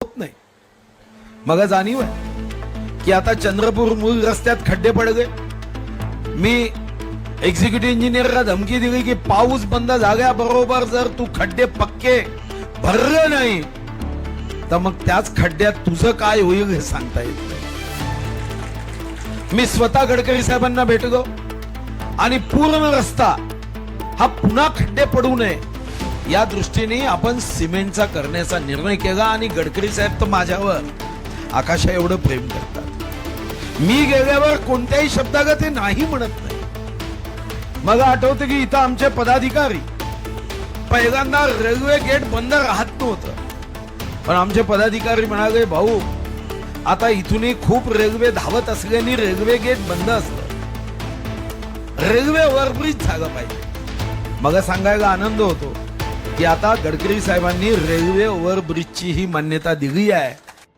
होत नाही। मग जाणीव आहे की आता चंद्रपूर मूल रस्त्यात खड्डे पड गए। मी एक्झिक्युटिव्ह इंजिनियरला धमकी दिली की पाऊस बंद झाल्याबरोबर जर तू खड्डे पक्के भरले नाही तर मग त्याच खड्ड्यात तुझं काय होईल हे सांगता येत नाही। मी स्वतः गडकरी साहेबांना भेटलो आणि पूर्ण रस्ता हा पुन्हा खड्डे पडू नये या दृष्टीने आपण सिमेंटचा करण्याचा निर्णय केला आणि गडकरी साहेब तर माझ्यावर आकाशा एवढं प्रेम करतात। मी गेल्यावर कोणत्याही शब्दाला ते नाही म्हणत नाही। मला आठवतं की इथं आमचे पदाधिकारी पहिल्यांदा रेल्वे गेट बंद राहत नव्हतं, पण आमचे पदाधिकारी म्हणाले भाऊ आता इथूनही खूप रेल्वे धावत असल्याने रेल्वे गेट बंद असतं, रेल्वे ओव्हरब्रिज झालं पाहिजे। मला सांगायला आनंद होतो की आता गडकरी साहेबांनी रेल्वे ओव्हरब्रिजची ही मान्यता दिली आहे।